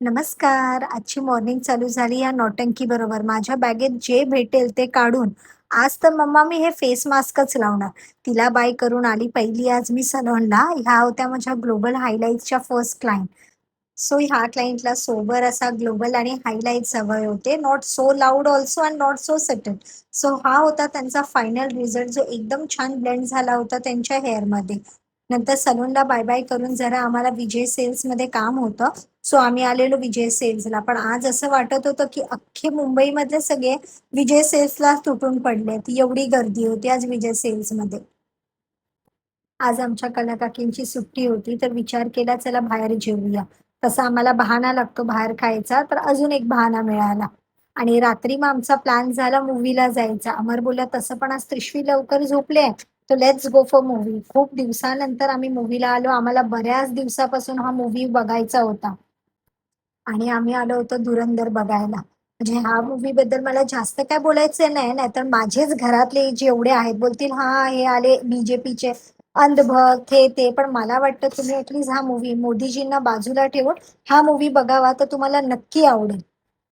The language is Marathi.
नमस्कार. आजची मॉर्निंग चालू झाली या नौटंकी बरोबर. माझ्या बॅगेत जे भेटेल ते काढून, आज तर मम्मा मी हे फेस मास्कच लावणार. तिला बाय करून आली पहिली आज मी सलूनला. ह्या होत्या माझ्या ग्लोबल हायलाइट्सच्या फर्स्ट क्लायंट. सो ह्या क्लायंटला सोबर असा ग्लोबल आणि हायलाइट्स हवे होते. Not so loud also and not so subtle. So हा होता त्यांचा फायनल रिझल्ट जो एकदम छान ब्लेंड झाला होता त्यांच्या हेअरमध्ये. नंतर सलूनला बाय बाय करून जरा आम्हाला विजय सेल्समध्ये काम होतं. सो आम्ही आलेलो विजय सेल्सला. पण आज असं वाटत होतं की अख्खे मुंबईमधले सगळे विजय सेल्सला तुटून पडलेत. एवढी गर्दी होती आज विजय सेल्समध्ये. आज आमच्या कलाकाकींची सुट्टी होती, तर विचार केला चला बाहेर जेऊया. तसा आम्हाला बहाणा लागतो बाहेर खायचा, तर अजून एक बहाणा मिळाला. आणि रात्री मग आमचा प्लॅन झाला मूव्हीला जायचा. अमर बोलला तसं पण आज त्रिशवी लवकर झोपले, तर लेट्स गो फॉर मूव्ही. खूप दिवसानंतर आम्ही मूव्हीला आलो. आम्हाला बऱ्याच दिवसापासून हा मूव्ही बघायचा होता. आणि आम्ही आलो होतो धुरंधर बघायला. म्हणजे ह्या मूव्ही बद्दल मला जास्त काय बोलायचं नाही, नाहीतर माझेच घरातले जेवढे आहेत बोलतील, "हां, हे आले बीजेपीचे अंधभक्त, हे ते." पण मला वाटतं तुम्ही ॲटलीस्ट हा मूव्ही मोदीजींना बाजूला ठेवून हा मूव्ही बघावा, तर तुम्हाला नक्की आवडेल.